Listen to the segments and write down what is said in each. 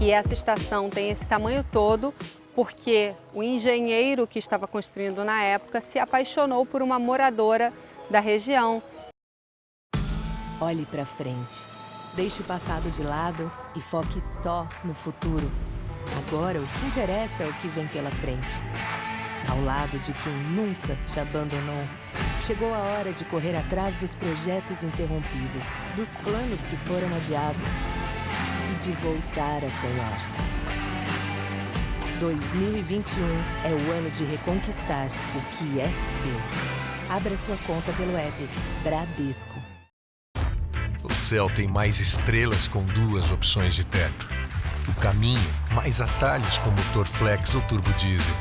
que essa estação tem esse tamanho todo porque o engenheiro que estava construindo na época se apaixonou por uma moradora da região. Olhe para frente. Deixe o passado de lado e foque só no futuro. Agora, o que interessa é o que vem pela frente. Ao lado de quem nunca te abandonou, chegou a hora de correr atrás dos projetos interrompidos, dos planos que foram adiados e de voltar a sonhar. 2021 é o ano de reconquistar o que é seu. Abra sua conta pelo app Bradesco. O céu tem mais estrelas com 2 opções de teto. O caminho, mais atalhos com motor flex ou turbo diesel.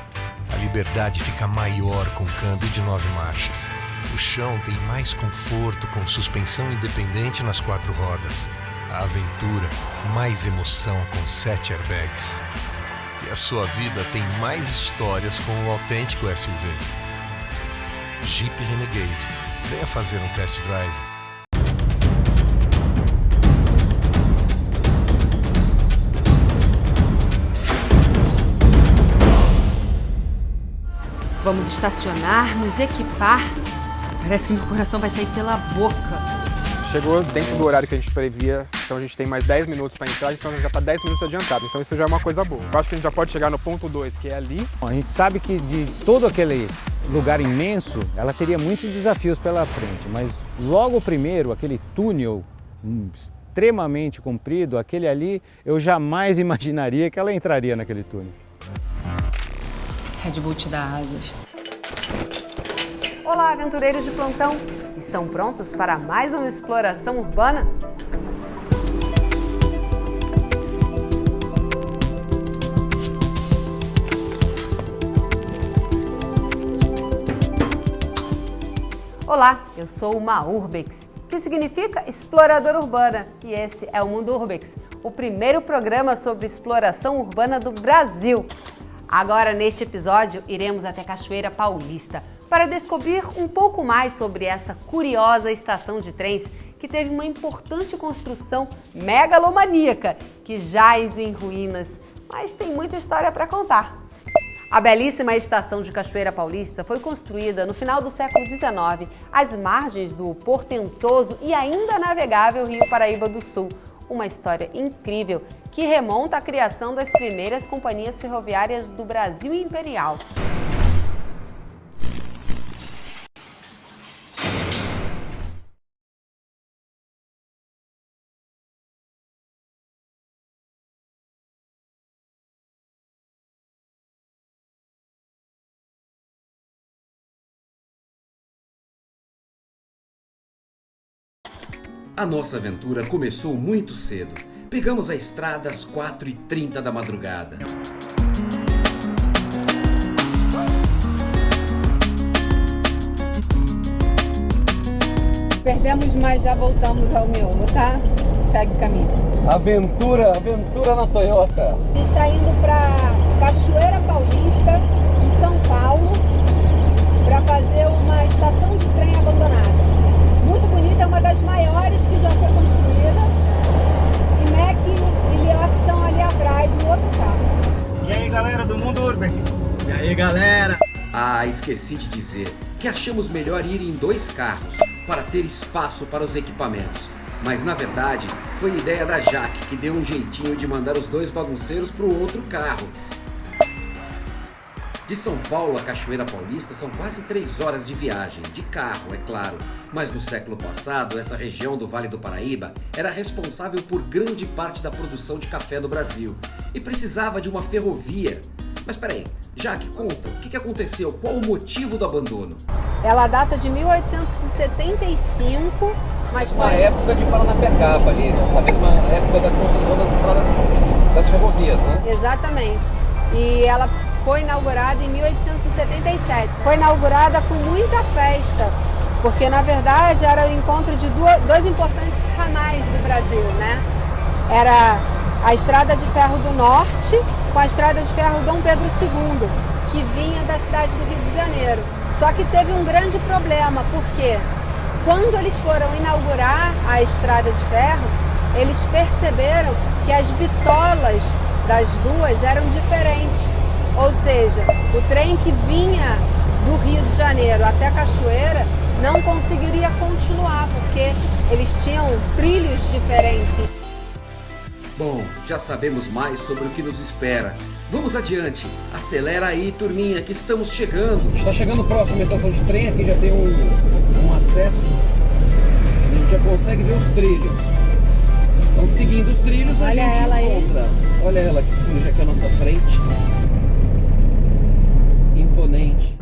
A liberdade fica maior com câmbio de 9 marchas. O chão tem mais conforto com suspensão independente nas 4 rodas. A aventura, mais emoção com 7 airbags. E a sua vida tem mais histórias com o autêntico SUV. Jeep Renegade. Venha fazer um test drive. Vamos estacionar, nos equipar. Parece que meu coração vai sair pela boca. Chegou dentro do horário que a gente previa, então a gente tem mais 10 minutos para entrar, então já está 10 minutos adiantado, então isso já é uma coisa boa. Eu acho que a gente já pode chegar no ponto 2, que é ali. A gente sabe que de todo aquele lugar imenso, ela teria muitos desafios pela frente, mas logo o primeiro, aquele túnel extremamente comprido, aquele ali, eu jamais imaginaria que ela entraria naquele túnel. Red Bull te dá asas. Olá, aventureiros de plantão! Estão prontos para mais uma exploração urbana? Olá, eu sou uma Urbex, que significa exploradora urbana, e esse é o Mundo Urbex, o primeiro programa sobre exploração urbana do Brasil. Agora, neste episódio, iremos até Cachoeira Paulista para descobrir um pouco mais sobre essa curiosa estação de trens que teve uma importante construção megalomaníaca que jaz em ruínas, mas tem muita história para contar. A belíssima estação de Cachoeira Paulista foi construída no final do século XIX, às margens do portentoso e ainda navegável Rio Paraíba do Sul. Uma história incrível que remonta à criação das primeiras companhias ferroviárias do Brasil Imperial. A nossa aventura começou muito cedo. Pegamos a estrada às 4h30 da madrugada. Perdemos, mas já voltamos ao miolo, tá? Segue o caminho. Aventura na Toyota. A gente está indo para Cachoeira Paulista, em São Paulo, para fazer uma estação de trem abandonada. Muito bonita, é uma das maiores que já foi construída. E Mac e Lioc estão ali atrás, no outro carro. E aí, galera do Mundo Urbex? E aí, galera? Ah, esqueci de dizer que achamos melhor ir em 2 carros para ter espaço para os equipamentos. Mas na verdade, foi ideia da Jaque que deu um jeitinho de mandar os 2 bagunceiros para o outro carro. De São Paulo a Cachoeira Paulista são quase 3 horas de viagem, de carro, é claro. Mas no século passado, essa região do Vale do Paraíba era responsável por grande parte da produção de café no Brasil e precisava de uma ferrovia. Mas peraí, Jaque, conta, o que aconteceu? Qual o motivo do abandono? Ela data de 1875, mas Na foi... época de Paranapiacaba ali, nessa mesma época da construção das estradas, das ferrovias, né? Exatamente. E ela foi inaugurada em 1877. Foi inaugurada com muita festa, porque na verdade era o encontro de 2 importantes ramais do Brasil, né? Era a Estrada de Ferro do Norte com a Estrada de Ferro Dom Pedro II, que vinha da cidade do Rio de Janeiro. Só que teve um grande problema, porque quando eles foram inaugurar a Estrada de Ferro, eles perceberam que as bitolas das duas eram diferentes. Ou seja, o trem que vinha do Rio de Janeiro até a Cachoeira não conseguiria continuar, porque eles tinham trilhos diferentes. Bom, já sabemos mais sobre o que nos espera. Vamos adiante. Acelera aí, turminha, que estamos chegando. Está chegando próximo à estação de trem, aqui já tem um acesso. A gente já consegue ver os trilhos. Então, seguindo os trilhos, a gente encontra. Olha ela que surge aqui à nossa frente. Imponente.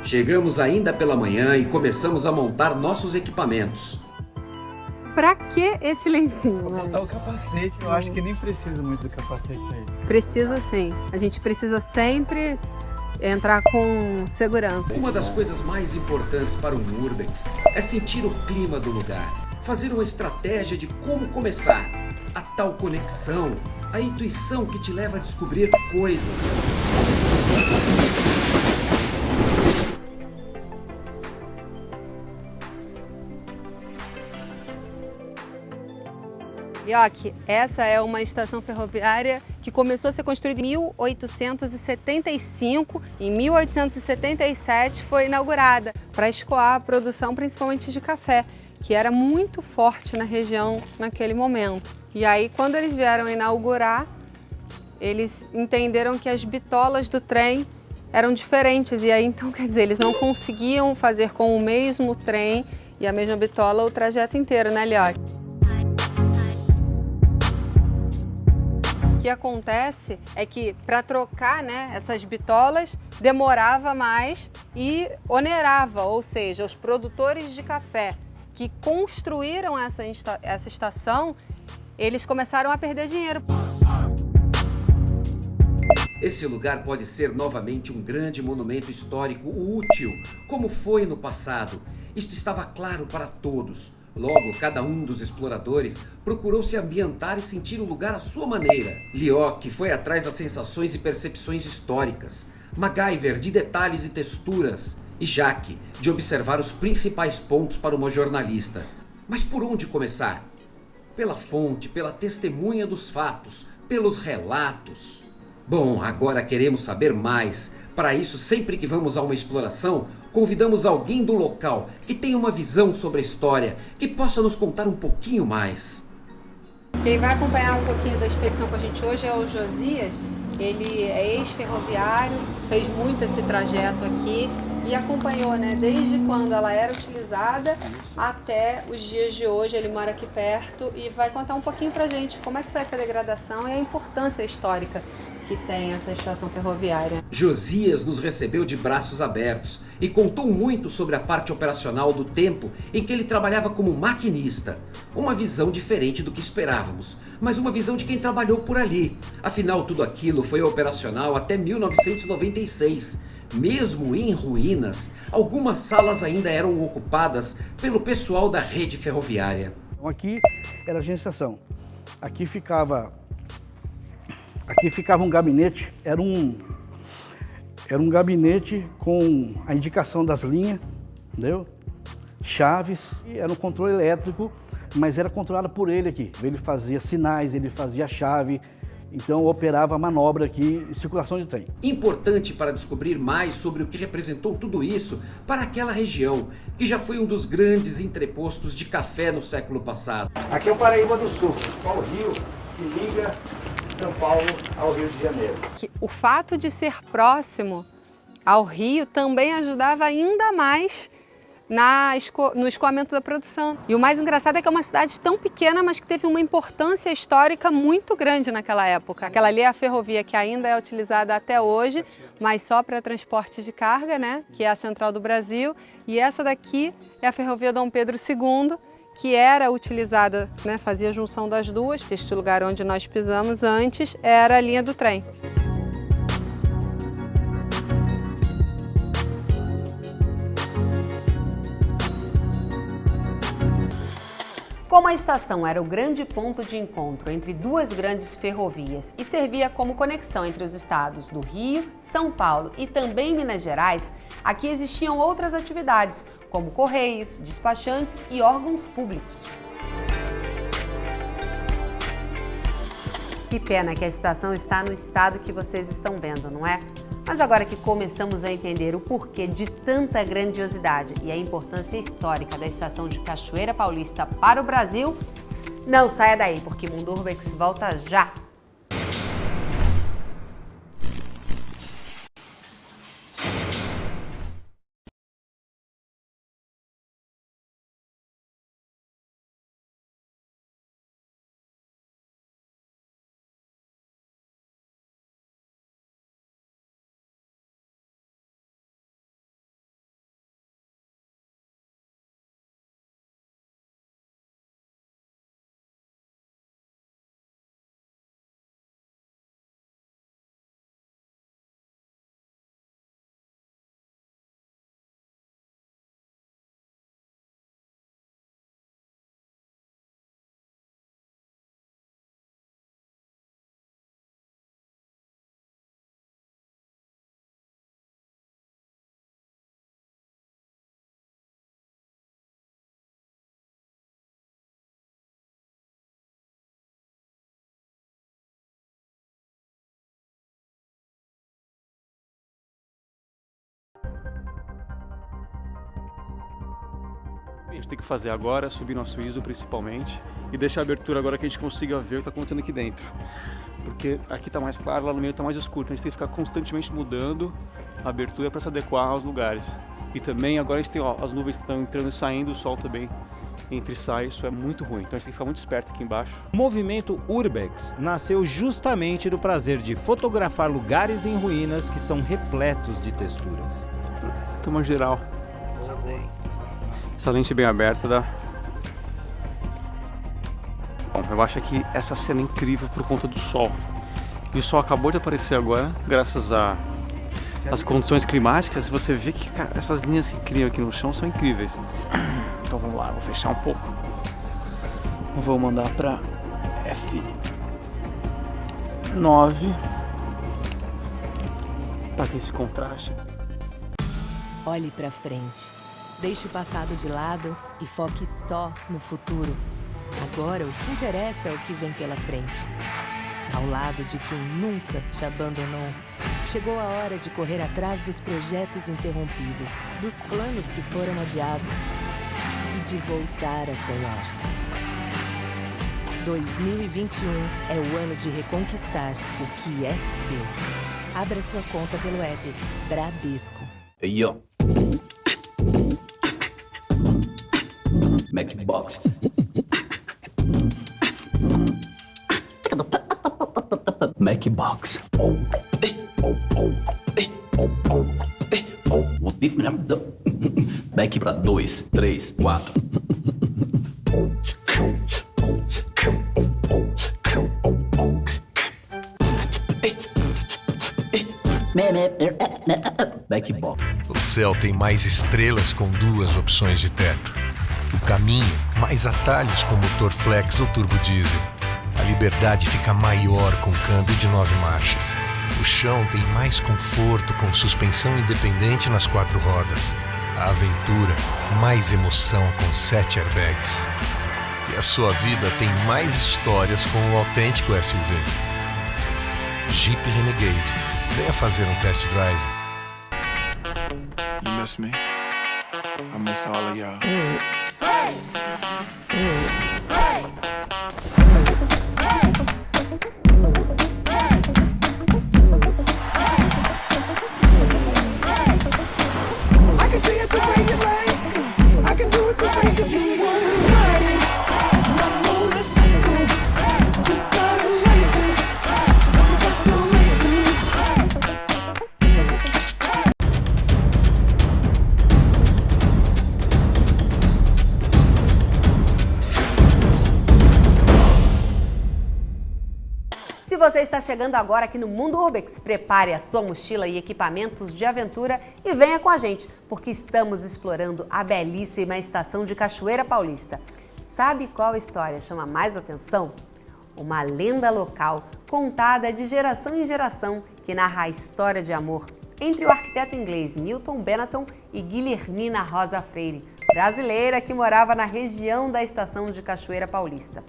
Chegamos ainda pela manhã e começamos a montar nossos equipamentos. Pra que esse lencinho? Botar o capacete, eu acho que nem precisa muito do capacete aí. Precisa sim. A gente precisa sempre entrar com segurança. Uma das coisas mais importantes para um Urbex é sentir o clima do lugar, fazer uma estratégia de como começar, a tal conexão, a intuição que te leva a descobrir coisas. Ioki, essa é uma estação ferroviária que começou a ser construída em 1875. Em 1877 foi inaugurada para escoar a produção principalmente de café, que era muito forte na região naquele momento. E aí, quando eles vieram inaugurar, eles entenderam que as bitolas do trem eram diferentes. E aí, então, quer dizer, eles não conseguiam fazer com o mesmo trem e a mesma bitola o trajeto inteiro, né, Ioki? O que acontece é que para trocar, né, essas bitolas demorava mais e onerava, ou seja, os produtores de café que construíram essa estação, eles começaram a perder dinheiro. Esse lugar pode ser novamente um grande monumento histórico útil, como foi no passado. Isto estava claro para todos. Logo, cada um dos exploradores procurou se ambientar e sentir o lugar à sua maneira. Liock foi atrás das sensações e percepções históricas. MacGyver, de detalhes e texturas. E Jacques, de observar os principais pontos para uma jornalista. Mas por onde começar? Pela fonte, pela testemunha dos fatos, pelos relatos. Bom, agora queremos saber mais. Para isso, sempre que vamos a uma exploração, convidamos alguém do local que tenha uma visão sobre a história, que possa nos contar um pouquinho mais. Quem vai acompanhar um pouquinho da expedição com a gente hoje é o Josias. Ele é ex-ferroviário, fez muito esse trajeto aqui e acompanhou, né, desde quando ela era utilizada até os dias de hoje. Ele mora aqui perto e vai contar um pouquinho pra gente como é que foi essa degradação e a importância histórica que tem essa estação ferroviária. Josias nos recebeu de braços abertos e contou muito sobre a parte operacional do tempo em que ele trabalhava como maquinista. Uma visão diferente do que esperávamos, mas uma visão de quem trabalhou por ali. Afinal, tudo aquilo foi operacional até 1996. Mesmo em ruínas, algumas salas ainda eram ocupadas pelo pessoal da rede ferroviária. Aqui era a agênciação. Aqui ficava um gabinete, era um gabinete com a indicação das linhas, entendeu? Chaves, e era um controle elétrico, mas era controlado por ele aqui. Ele fazia sinais, ele fazia chave, então operava a manobra aqui e circulação de trem. Importante para descobrir mais sobre o que representou tudo isso para aquela região, que já foi um dos grandes entrepostos de café no século passado. Aqui é o Paraíba do Sul, o rio que liga São Paulo ao Rio de Janeiro. O fato de ser próximo ao rio também ajudava ainda mais no escoamento da produção. E o mais engraçado é que é uma cidade tão pequena, mas que teve uma importância histórica muito grande naquela época. Aquela ali é a ferrovia que ainda é utilizada até hoje, mas só para transporte de carga, né? Que é a Central do Brasil. E essa daqui é a ferrovia Dom Pedro II, que era utilizada, né, fazia a junção das duas. Este lugar onde nós pisamos antes era a linha do trem. Como a estação era o grande ponto de encontro entre duas grandes ferrovias e servia como conexão entre os estados do Rio, São Paulo e também Minas Gerais, aqui existiam outras atividades, como correios, despachantes e órgãos públicos. Que pena que a estação está no estado que vocês estão vendo, não é? Mas agora que começamos a entender o porquê de tanta grandiosidade e a importância histórica da estação de Cachoeira Paulista para o Brasil, não saia daí, porque Mundo Urbex volta já! A gente tem que fazer agora, subir nosso ISO principalmente e deixar a abertura agora que a gente consiga ver o que está acontecendo aqui dentro. Porque aqui está mais claro, lá no meio está mais escuro, então a gente tem que ficar constantemente mudando a abertura para se adequar aos lugares. E também agora a gente tem, ó, as nuvens estão entrando e saindo, o sol também entra e sai, isso é muito ruim, então a gente tem que ficar muito esperto aqui embaixo. O movimento Urbex nasceu justamente do prazer de fotografar lugares em ruínas que são repletos de texturas. Toma geral. Essa lente bem aberta dá. Bom, eu acho que essa cena é incrível por conta do sol. E o sol acabou de aparecer agora, graças às condições climáticas. Você vê que, cara, essas linhas incríveis aqui no chão são incríveis. Então vamos lá, vou fechar um pouco. Vou mandar para F9 para ter esse contraste. Olhe para frente. Deixe o passado de lado e foque só no futuro. Agora, o que interessa é o que vem pela frente. Ao lado de quem nunca te abandonou. Chegou a hora de correr atrás dos projetos interrompidos, dos planos que foram adiados e de voltar a sonhar. 2021 é o ano de reconquistar o que é seu. Abra sua conta pelo app Bradesco. Yo. Macbox. Macbox. Mac pra 2, 3, 4. Macbox. O céu tem mais estrelas com 2 opções de teto. O caminho, mais atalhos com motor flex ou turbo diesel. A liberdade fica maior com câmbio de 9 marchas. O chão tem mais conforto com suspensão independente nas 4 rodas. A aventura, mais emoção com 7 airbags. E a sua vida tem mais histórias com o autêntico SUV. Jeep Renegade. Venha fazer um test drive. You miss me? I miss all of y'all. I can see it the way you like. I can do it the way you want. Riding my motorcycle. You got a license. You got the right to. Se você está chegando agora aqui no Mundo Urbex, prepare a sua mochila e equipamentos de aventura e venha com a gente, porque estamos explorando a belíssima estação de Cachoeira Paulista. Sabe qual história chama mais atenção? Uma lenda local contada de geração em geração que narra a história de amor entre o arquiteto inglês Newton Benetton e Guilhermina Rosa Freire, brasileira que morava na região da estação de Cachoeira Paulista.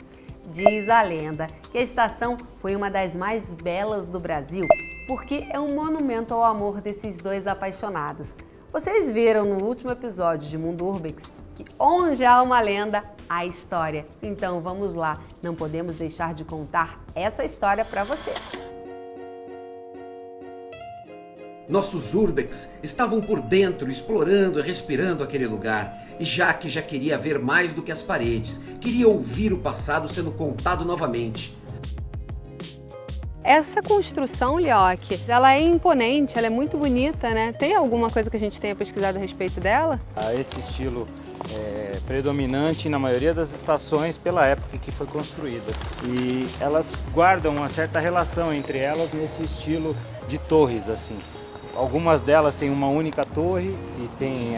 Diz a lenda que a estação foi uma das mais belas do Brasil, porque é um monumento ao amor desses dois apaixonados. Vocês viram no último episódio de Mundo Urbex que onde há uma lenda, há história. Então vamos lá, não podemos deixar de contar essa história para você. Nossos Urbex estavam por dentro, explorando e respirando aquele lugar. E Jaque já queria ver mais do que as paredes, queria ouvir o passado sendo contado novamente. Essa construção, Lioque, ela é imponente, ela é muito bonita, né? Tem alguma coisa que a gente tenha pesquisado a respeito dela? Esse estilo é predominante na maioria das estações pela época em que foi construída. E elas guardam uma certa relação entre elas nesse estilo de torres, assim. Algumas delas têm uma única torre e tem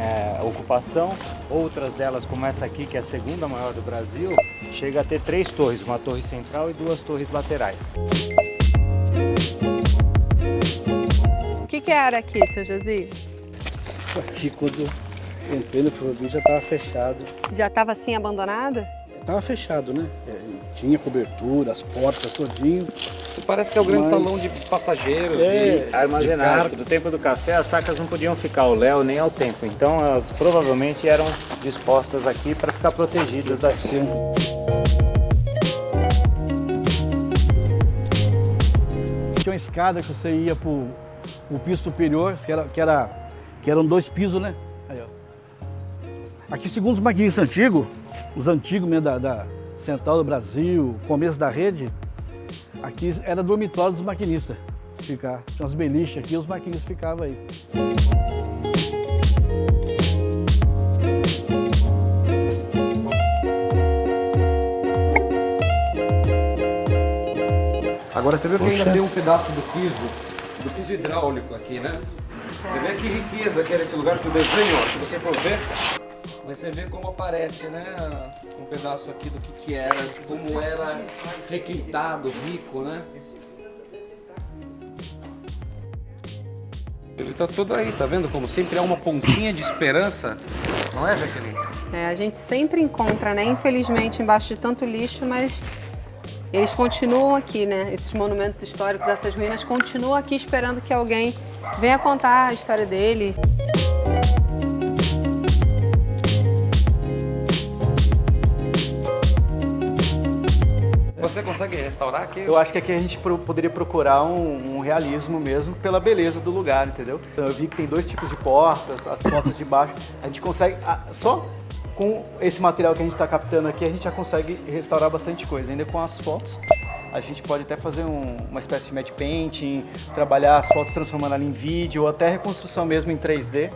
ocupação, outras delas, como essa aqui, que é a segunda maior do Brasil, chega a ter 3 torres, uma torre central e 2 torres laterais. O que era aqui, seu Josi? Isso aqui, quando entrei no produto, já estava fechado. Já estava assim abandonada? Estava fechado, né? Tinha cobertura, as portas, todinho. Parece que é o grande salão de passageiros, de armazenagem. Do tempo do café, as sacas não podiam ficar ao léu nem ao tempo. Então elas provavelmente eram dispostas aqui para ficar protegidas da chuva. Tinha uma escada que você ia para o piso superior, que eram 2 pisos, né? Aí, ó. Aqui, segundo os maquinistas antigos, os antigos mesmo da Central do Brasil, começo da rede, aqui era dormitório dos maquinistas. Tinha umas beliches aqui, os maquinistas ficavam aí. Agora você viu que ainda tem um pedaço do piso hidráulico aqui, né? Você vê que riqueza que era esse lugar, que o desenho, ó, se você for ver, mas você vê como aparece, né, um pedaço aqui do que era, de como era requintado, rico, né? Ele tá todo aí, tá vendo como sempre há uma pontinha de esperança, não é, Jaqueline? A gente sempre encontra, né, infelizmente, embaixo de tanto lixo, mas eles continuam aqui, né? Esses monumentos históricos, essas ruínas continuam aqui esperando que alguém venha contar a história dele. Você consegue restaurar aqui? Eu acho que aqui a gente poderia procurar um realismo mesmo pela beleza do lugar, entendeu? Eu vi que tem 2 tipos de portas, as portas de baixo. A gente consegue, só com esse material que a gente está captando aqui, a gente já consegue restaurar bastante coisa. Ainda com as fotos, a gente pode até fazer uma espécie de matte painting, trabalhar as fotos transformando ela em vídeo, ou até reconstrução mesmo em 3D,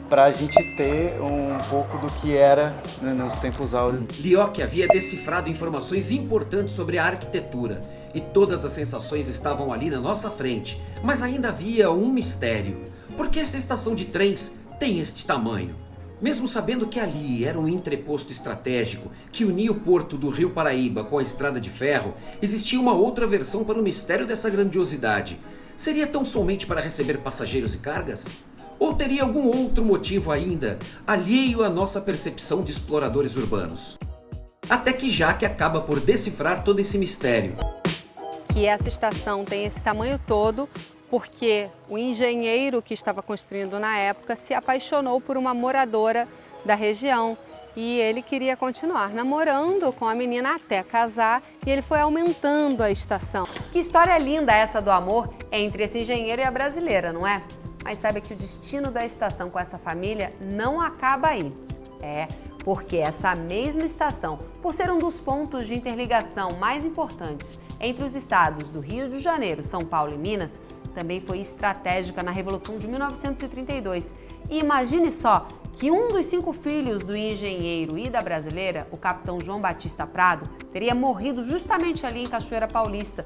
para a gente ter um pouco do que era, né, nos tempos áureos. Lioque havia decifrado informações importantes sobre a arquitetura e todas as sensações estavam ali na nossa frente, mas ainda havia um mistério. Por que esta estação de trens tem este tamanho? Mesmo sabendo que ali era um entreposto estratégico que unia o porto do Rio Paraíba com a estrada de ferro, existia uma outra versão para o mistério dessa grandiosidade. Seria tão somente para receber passageiros e cargas? Ou teria algum outro motivo ainda, alheio à nossa percepção de exploradores urbanos? Até que Jaque acaba por decifrar todo esse mistério. Que essa estação tem esse tamanho todo porque o engenheiro que estava construindo na época se apaixonou por uma moradora da região e ele queria continuar namorando com a menina até casar e ele foi aumentando a estação. Que história linda essa do amor entre esse engenheiro e a brasileira, não é? Mas sabe que o destino da estação com essa família não acaba aí. Porque essa mesma estação, por ser um dos pontos de interligação mais importantes entre os estados do Rio de Janeiro, São Paulo e Minas, também foi estratégica na Revolução de 1932. E imagine só que um dos 5 filhos do engenheiro e da brasileira, o capitão João Batista Prado, teria morrido justamente ali em Cachoeira Paulista.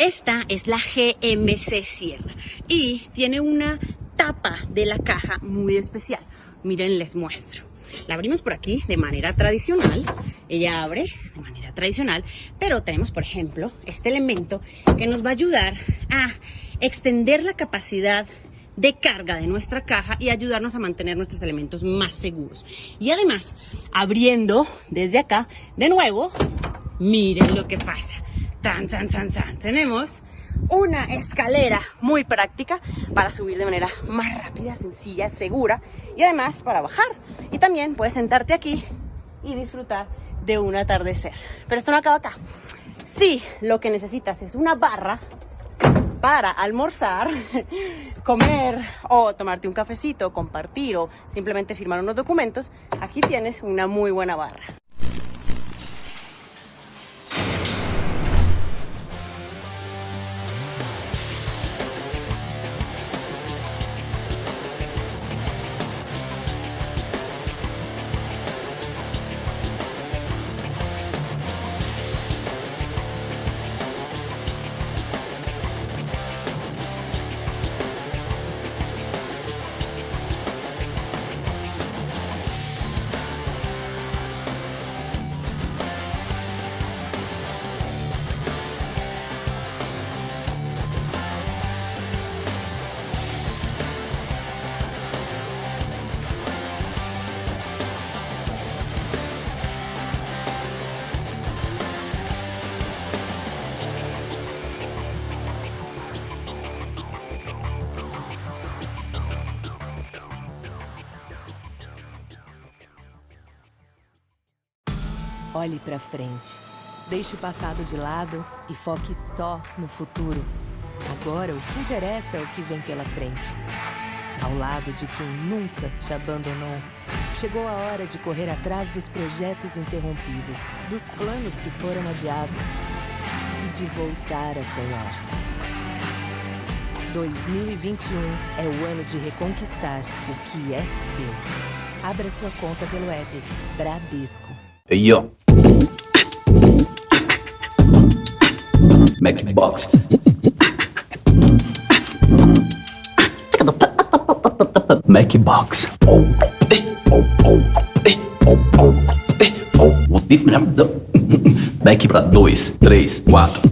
Esta es la GMC Sierra y tiene una tapa de la caja muy especial. Miren, les muestro. La abrimos por aquí de manera tradicional. Ella abre de manera tradicional, pero tenemos, por ejemplo, este elemento que nos va a ayudar a extender la capacidad de carga de nuestra caja y ayudarnos a mantener nuestros elementos más seguros. Y además, abriendo desde acá, de nuevo, miren lo que pasa. Tan, tan, tan, tan. Tenemos una escalera muy práctica para subir de manera más rápida, sencilla, segura y además para bajar. Y también puedes sentarte aquí y disfrutar de un atardecer. Pero esto no acaba acá. Si lo que necesitas es una barra para almorzar, comer o tomarte un cafecito, compartir o simplemente firmar unos documentos, aquí tienes una muy buena barra. Olhe para frente. Deixe o passado de lado e foque só no futuro. Agora, o que interessa é o que vem pela frente. Ao lado de quem nunca te abandonou. Chegou a hora de correr atrás dos projetos interrompidos, dos planos que foram adiados e de voltar a sonhar. 2021 é o ano de reconquistar o que é seu. Abra sua conta pelo app Bradesco. Yo. Macbox. Macbox. Mac pra 2, 3, 4.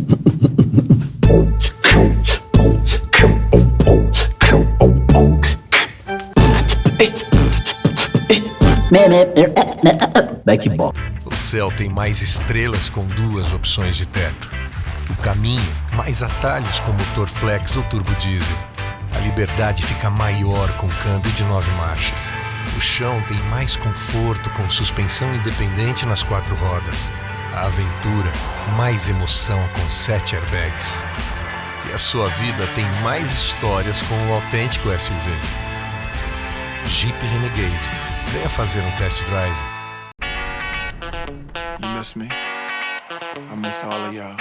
Macbox. O céu tem mais estrelas com 2 opções de teto. O caminho, mais atalhos com motor flex ou turbo diesel. A liberdade fica maior com câmbio de 9 marchas. O chão tem mais conforto com suspensão independente nas 4 rodas. A aventura, mais emoção com 7 airbags. E a sua vida tem mais histórias com o autêntico SUV. Jeep Renegade. Venha fazer um test drive. You miss me? I miss all of y'all.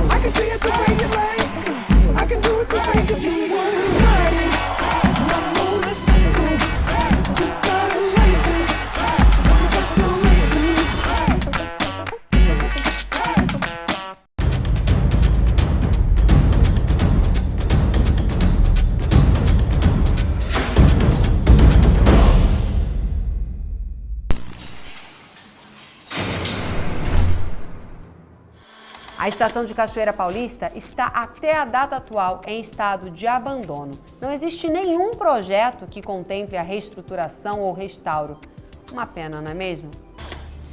I can see it the way you like. I can do it the way you want. Ride it, my motorcycle. You got a license. You got the right to. A estação de Cachoeira Paulista está até a data atual em estado de abandono. Não existe nenhum projeto que contemple a reestruturação ou restauro. Uma pena, não é mesmo?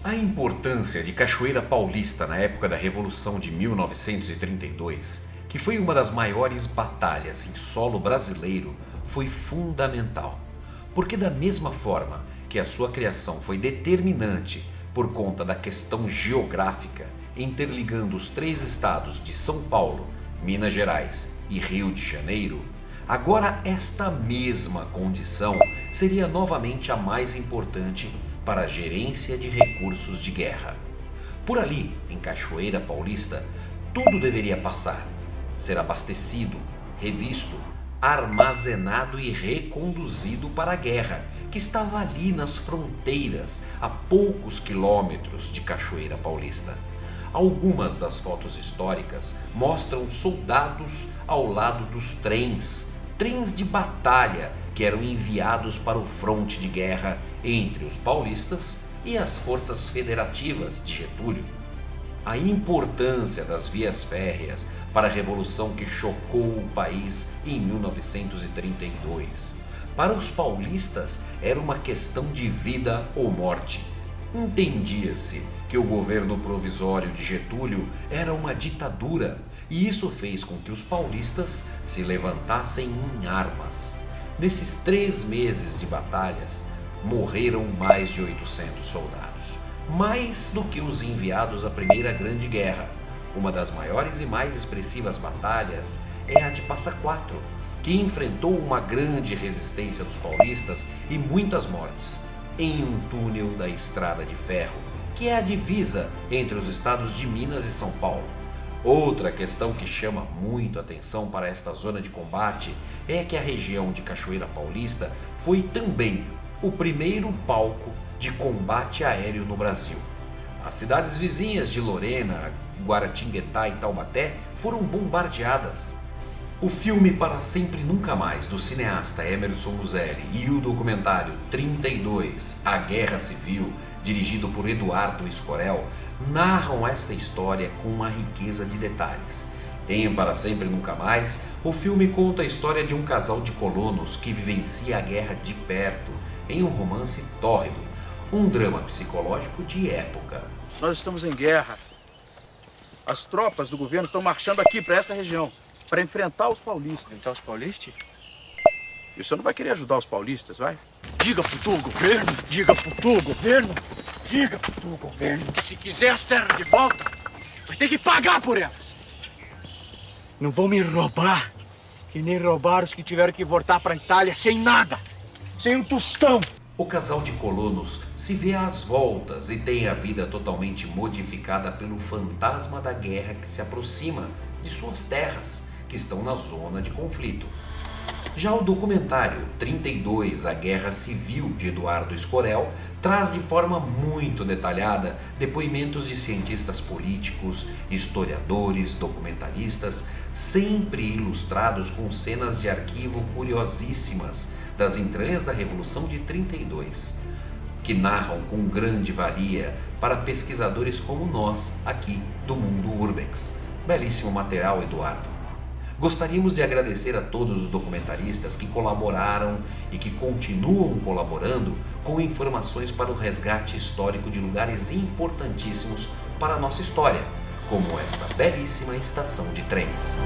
A importância de Cachoeira Paulista na época da Revolução de 1932, que foi uma das maiores batalhas em solo brasileiro, foi fundamental. Porque da mesma forma que a sua criação foi determinante por conta da questão geográfica, interligando os 3 estados de São Paulo, Minas Gerais e Rio de Janeiro, agora esta mesma condição seria novamente a mais importante para a gerência de recursos de guerra. Por ali, em Cachoeira Paulista, tudo deveria passar, ser abastecido, revisto, armazenado e reconduzido para a guerra, que estava ali nas fronteiras, a poucos quilômetros de Cachoeira Paulista. Algumas das fotos históricas mostram soldados ao lado dos trens de batalha que eram enviados para o fronte de guerra entre os paulistas e as forças federativas de Getúlio. A importância das vias férreas para a revolução que chocou o país em 1932. Para os paulistas era uma questão de vida ou morte. Entendia-se que o governo provisório de Getúlio era uma ditadura e isso fez com que os paulistas se levantassem em armas. Nesses 3 meses de batalhas, morreram mais de 800 soldados. Mais do que os enviados à Primeira Grande Guerra. Uma das maiores e mais expressivas batalhas é a de Passa Quatro, que enfrentou uma grande resistência dos paulistas e muitas mortes em um túnel da Estrada de Ferro, que é a divisa entre os estados de Minas e São Paulo. Outra questão que chama muito atenção para esta zona de combate é que a região de Cachoeira Paulista foi também o primeiro palco de combate aéreo no Brasil. As cidades vizinhas de Lorena, Guaratinguetá e Taubaté foram bombardeadas. O filme Para Sempre Nunca Mais, do cineasta Emerson Luzelli, e o documentário 32, A Guerra Civil, dirigido por Eduardo Escorel, narram essa história com uma riqueza de detalhes. Em Para Sempre Nunca Mais, o filme conta a história de um casal de colonos que vivencia a guerra de perto, em um romance tórrido, um drama psicológico de época. Nós estamos em guerra. As tropas do governo estão marchando aqui para essa região, para enfrentar os paulistas. Enfrentar os paulistas? E você não vai querer ajudar os paulistas, vai? Diga pro teu governo, diga pro teu governo, diga pro teu governo. Se quiser as terras de volta, vai ter que pagar por elas. Não vão me roubar, que nem roubaram os que tiveram que voltar para a Itália sem nada, sem um tostão. O casal de colonos se vê às voltas e tem a vida totalmente modificada pelo fantasma da guerra que se aproxima de suas terras, que estão na zona de conflito. Já o documentário 32, A Guerra Civil, de Eduardo Escorel, traz de forma muito detalhada depoimentos de cientistas políticos, historiadores, documentaristas, sempre ilustrados com cenas de arquivo curiosíssimas das entranhas da Revolução de 32, que narram com grande valia para pesquisadores como nós aqui do Mundo Urbex. Belíssimo material, Eduardo. Gostaríamos de agradecer a todos os documentaristas que colaboraram e que continuam colaborando com informações para o resgate histórico de lugares importantíssimos para a nossa história, como esta belíssima estação de trens.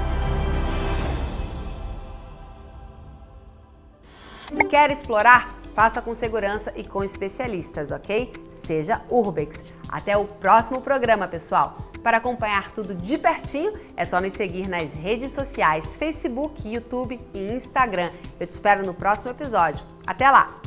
Quer explorar? Faça com segurança e com especialistas, ok? Seja Urbex. Até o próximo programa, pessoal. Para acompanhar tudo de pertinho, é só nos seguir nas redes sociais, Facebook, YouTube e Instagram. Eu te espero no próximo episódio. Até lá!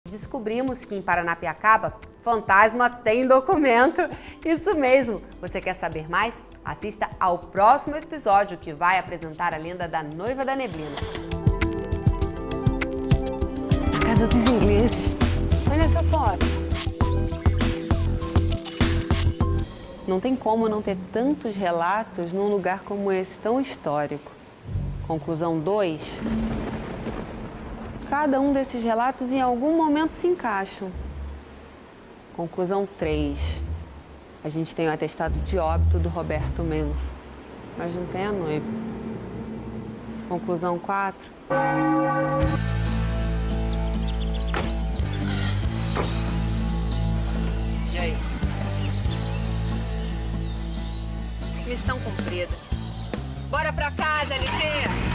Descobrimos que em Paranapiacaba, fantasma tem documento. Isso mesmo! Você quer saber mais? Assista ao próximo episódio que vai apresentar a lenda da Noiva da Neblina. A casa dos ingleses. Olha essa foto. Não tem como não ter tantos relatos num lugar como esse, tão histórico. Conclusão 2. Cada um desses relatos em algum momento se encaixam. Conclusão 3. A gente tem o atestado de óbito do Roberto Mendes, mas não tem a noiva. Conclusão 4. E aí? Missão cumprida. Bora pra casa, LT!